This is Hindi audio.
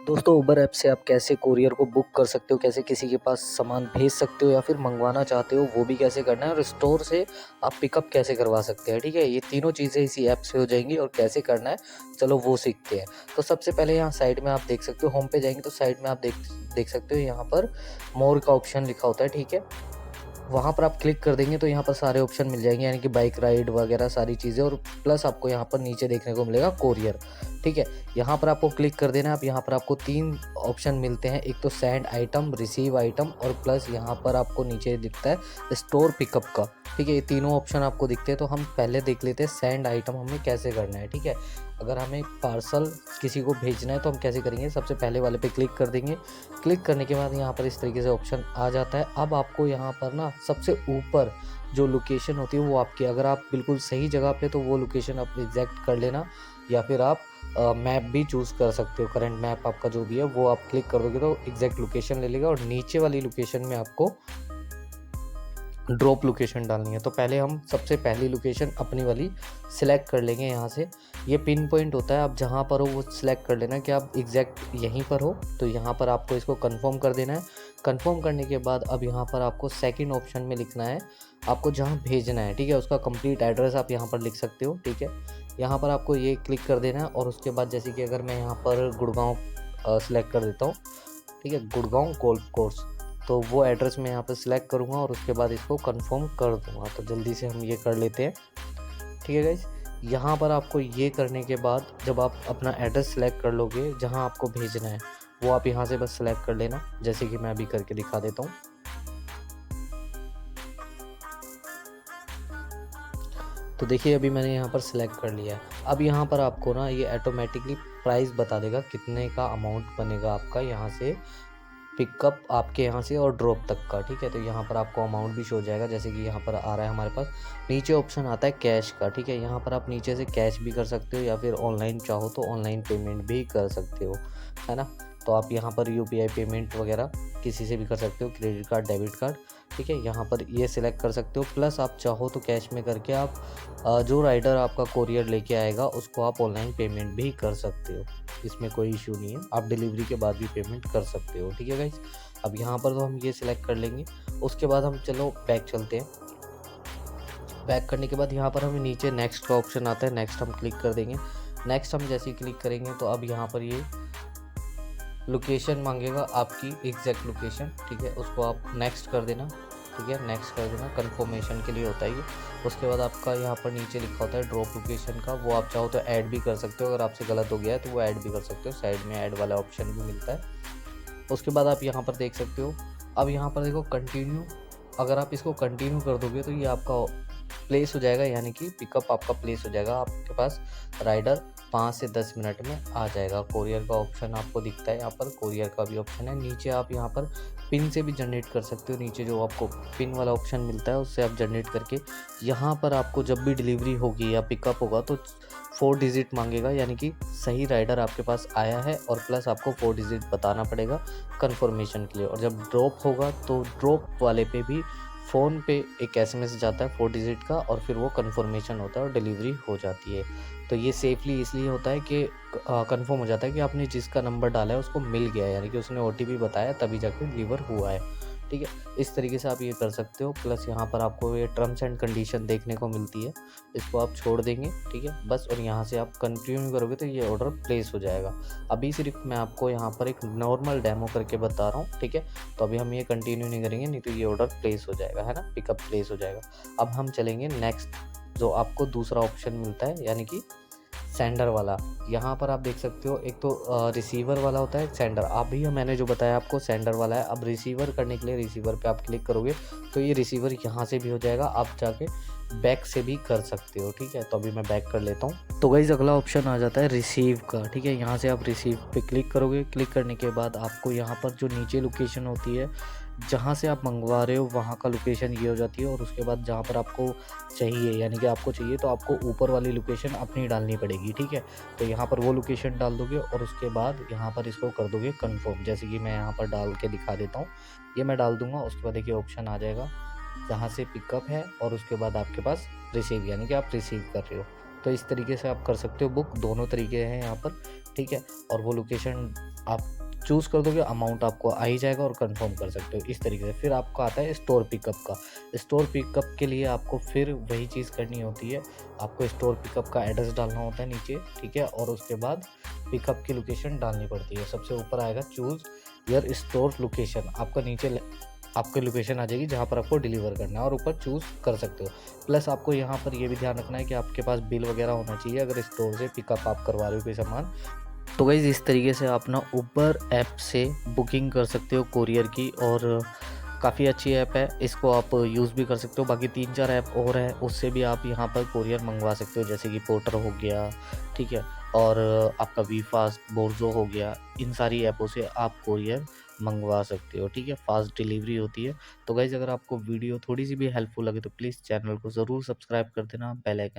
दोस्तों उबर ऐप से आप कैसे कोरियर को बुक कर सकते हो, कैसे किसी के पास सामान भेज सकते हो या फिर मंगवाना चाहते हो वो भी कैसे करना है, और स्टोर से आप पिकअप कैसे करवा सकते हैं। ठीक है, ये तीनों चीज़ें इसी ऐप से हो जाएंगी और कैसे करना है चलो वो सीखते हैं। तो सबसे पहले यहाँ साइड में आप देख सकते हो, होम पे जाएंगे तो साइड में आप देख सकते हो यहाँ पर मोर का ऑप्शन लिखा होता है। ठीक है, वहाँ पर आप क्लिक कर देंगे तो यहाँ पर सारे ऑप्शन मिल जाएंगे, यानी कि बाइक राइड वगैरह सारी चीज़ें, और प्लस आपको यहाँ पर नीचे देखने को मिलेगा कोरियर। ठीक है, यहाँ पर आपको क्लिक कर देना है। अब यहाँ पर आपको 3 ऑप्शन मिलते हैं, एक तो सेंड आइटम, रिसीव आइटम और प्लस यहाँ पर आपको नीचे दिखता है स्टोर पिकअप का। ठीक है, ये तीनों ऑप्शन आपको दिखते हैं। तो हम पहले देख लेते हैं सेंड आइटम हमें कैसे करना है। ठीक है, अगर हमें पार्सल किसी को भेजना है तो हम कैसे करेंगे, सबसे पहले वाले पे क्लिक कर देंगे। क्लिक करने के बाद यहाँ पर इस तरीके से ऑप्शन आ जाता है। अब आपको यहाँ पर ना सबसे ऊपर जो लोकेशन होती है वो आपकी, अगर आप बिल्कुल सही जगह पे तो वो लोकेशन आप एग्जैक्ट कर लेना, या फिर आप मैप भी चूज़ कर सकते हो। करंट मैप आपका जो भी है वो आप क्लिक कर दोगे तो एग्जैक्ट लोकेशन ले लेगा, और नीचे वाली लोकेशन में आपको ड्रॉप लोकेशन डालनी है। तो पहले हम सबसे पहली लोकेशन अपनी वाली सिलेक्ट कर लेंगे। यहाँ से ये पिन पॉइंट होता है, आप जहाँ पर हो वो सिलेक्ट कर लेना कि आप एग्जैक्ट यहीं पर हो। तो यहाँ पर आपको इसको कंफर्म कर देना है। कंफर्म करने के बाद अब यहाँ पर आपको सेकंड ऑप्शन में लिखना है आपको जहाँ भेजना है। ठीक है, उसका कंप्लीट एड्रेस आप यहाँ पर लिख सकते हो। ठीक है, यहाँ पर आपको ये क्लिक कर देना है, और उसके बाद जैसे कि अगर मैं यहाँ पर गुड़गांव सिलेक्ट कर देता हूँ, ठीक है, गुड़गांव गोल्फ कोर्स, तो वो एड्रेस मैं यहाँ पर सिलेक्ट करूँगा और उसके बाद इसको कंफर्म कर दूँगा। तो जल्दी से हम ये कर लेते हैं। ठीक है गाइस, यहाँ पर आपको ये करने के बाद जब आप अपना एड्रेस सेलेक्ट कर लोगे जहाँ आपको भेजना है, वो आप यहाँ से बस सेलेक्ट कर लेना, जैसे कि मैं अभी करके दिखा देता हूँ। तो देखिए अभी मैंने यहाँ पर सिलेक्ट कर लिया है। अब यहाँ पर आपको ना ये ऑटोमेटिकली प्राइस बता देगा कितने का अमाउंट बनेगा आपका यहाँ से पिकअप, आपके यहाँ से और ड्रॉप तक का। ठीक है, तो यहाँ पर आपको अमाउंट भी शो हो जाएगा, जैसे कि यहाँ पर आ रहा है हमारे पास। नीचे ऑप्शन आता है कैश का। ठीक है, यहाँ पर आप नीचे से कैश भी कर सकते हो या फिर ऑनलाइन चाहो तो ऑनलाइन पेमेंट भी कर सकते हो, है ना। तो आप यहाँ पर यूपीआई पेमेंट वगैरह किसी से भी कर सकते हो, क्रेडिट कार्ड, डेबिट कार्ड। ठीक है, यहाँ पर ये सिलेक्ट कर सकते हो। प्लस आप चाहो तो कैश में करके आप जो राइडर आपका कोरियर लेके आएगा उसको आप ऑनलाइन पेमेंट भी कर सकते हो, इसमें कोई इशू नहीं है। आप डिलीवरी के बाद भी पेमेंट कर सकते हो। ठीक है गाइस, अब यहाँ पर तो हम ये सिलेक्ट कर लेंगे। उसके बाद हम चलो बैक चलते हैं। बैक करने के बाद यहाँ पर हमें नीचे नेक्स्ट का ऑप्शन आता है, नेक्स्ट हम क्लिक कर देंगे। नेक्स्ट हम जैसे ही क्लिक करेंगे तो अब यहाँ पर ये लोकेशन मांगेगा, आपकी एग्जैक्ट लोकेशन। ठीक है, उसको आप नेक्स्ट कर देना। ठीक है, नेक्स्ट कर देना, कंफर्मेशन के लिए होता है ये। उसके बाद आपका यहाँ पर नीचे लिखा होता है ड्रॉप लोकेशन का, वो आप चाहो तो ऐड भी कर सकते हो। अगर आपसे गलत हो गया है तो वो ऐड भी कर सकते हो, साइड में ऐड वाला ऑप्शन भी मिलता है। उसके बाद आप यहाँ पर देख सकते हो, अब यहाँ पर देखो कंटिन्यू, अगर आप इसको कंटिन्यू कर दोगे तो ये आपका प्लेस हो जाएगा, यानी कि पिकअप आपका प्लेस हो जाएगा। आपके पास राइडर 5 से 10 मिनट में आ जाएगा। कोरियर का ऑप्शन आपको दिखता है, यहाँ पर कोरियर का भी ऑप्शन है। नीचे आप यहाँ पर पिन से भी जनरेट कर सकते हो, नीचे जो आपको पिन वाला ऑप्शन मिलता है उससे आप जनरेट करके यहाँ पर आपको जब भी डिलीवरी होगी या पिकअप होगा तो 4 डिजिट मांगेगा, यानी कि सही राइडर आपके पास आया है, और प्लस आपको 4 डिजिट बताना पड़ेगा कंफर्मेशन के लिए। और जब ड्रॉप होगा तो ड्रॉप वाले पे भी फ़ोन पे एक एसएमएस जाता है 4 डिजिट का, और फिर वो कंफर्मेशन होता है और डिलीवरी हो जाती है। तो ये सेफली इसलिए होता है कि कंफर्म हो जाता है कि आपने जिसका नंबर डाला है उसको मिल गया है, यानी कि उसने ओटीपी बताया तभी जाके डिलीवर हुआ है। ठीक है, इस तरीके से आप ये कर सकते हो। प्लस यहाँ पर आपको ये टर्म्स एंड कंडीशन देखने को मिलती है, इसको आप छोड़ देंगे। ठीक है, बस, और यहाँ से आप कंटिन्यू करोगे तो ये ऑर्डर प्लेस हो जाएगा। अभी सिर्फ मैं आपको यहाँ पर एक नॉर्मल डेमो करके बता रहा हूँ। ठीक है, तो अभी हम ये कंटिन्यू नहीं करेंगे, नहीं तो ये ऑर्डर प्लेस हो जाएगा, है ना, पिकअप प्लेस हो जाएगा। अब हम चलेंगे नेक्स्ट, जो आपको दूसरा ऑप्शन मिलता है, यानी कि सेंडर वाला। यहाँ पर आप देख सकते हो, एक तो रिसीवर वाला होता है, एक सेंडर। अभी मैंने जो बताया आपको सेंडर वाला है। अब रिसीवर करने के लिए रिसीवर पे आप क्लिक करोगे तो ये रिसीवर यहाँ से भी हो जाएगा, आप जाके बैक से भी कर सकते हो। ठीक है, तो अभी मैं बैक कर लेता हूँ। तो गाइस अगला ऑप्शन आ जाता है रिसीव का। ठीक है, यहाँ से आप रिसीव पे क्लिक करोगे। क्लिक करने के बाद आपको यहाँ पर जो नीचे लोकेशन होती है जहाँ से आप मंगवा रहे हो वहाँ का लोकेशन ये हो जाती है, और उसके बाद जहाँ पर आपको चाहिए, यानी कि आपको चाहिए तो आपको ऊपर वाली लोकेशन अपनी डालनी पड़ेगी। ठीक है, तो यहाँ पर वो लोकेशन डाल दोगे और उसके बाद यहाँ पर इसको कर दोगे कंफर्म, जैसे कि मैं यहाँ पर डाल के दिखा देता हूँ। ये मैं डाल दूंगा, उसके बाद देखिए ऑप्शन आ जाएगा जहाँ से पिकअप है, और उसके बाद आपके पास रिसीव, यानी कि आप रिसीव कर रहे हो। तो इस तरीके से आप कर सकते हो बुक, दोनों तरीके हैं यहाँ पर। ठीक है, और वो लोकेशन आप चूज़ कर दोगे अमाउंट आपको आ ही जाएगा और कंफर्म कर सकते हो इस तरीके से। फिर आपका आता है स्टोर पिकअप का। स्टोर पिकअप के लिए आपको फिर वही चीज़ करनी होती है, आपको स्टोर पिकअप का एड्रेस डालना होता है नीचे, ठीक है, और उसके बाद पिकअप की लोकेशन डालनी पड़ती है। सबसे ऊपर आएगा चूज़ योर स्टोर लोकेशन, आपका नीचे आपकी लोकेशन आ जाएगी जहाँ पर आपको डिलीवर करना है और ऊपर चूज़ कर सकते हो। प्लस आपको यहाँ पर ये भी ध्यान रखना है कि आपके पास बिल वगैरह होना चाहिए अगर स्टोर से पिकअप आप करवा रहे हो कोई सामान। तो गाइज़ इस तरीके से आप ना उबर ऐप से बुकिंग कर सकते हो कोरियर की, और काफ़ी अच्छी ऐप है, इसको आप यूज़ भी कर सकते हो। बाकी 3-4 ऐप और है, उससे भी आप यहाँ पर कोरियर मंगवा सकते हो, जैसे कि पोर्टर हो गया, ठीक है, और आपका वी फास्ट, बोर्जो हो गया, इन सारी ऐपों से आप कोरियर मंगवा सकते हो, ठीक है, फास्ट डिलीवरी होती है। तो गाइज़ अगर आपको वीडियो थोड़ी सी भी हेल्पफुल लगे तो प्लीज़ चैनल को ज़रूर सब्सक्राइब कर देना, बेल आइकन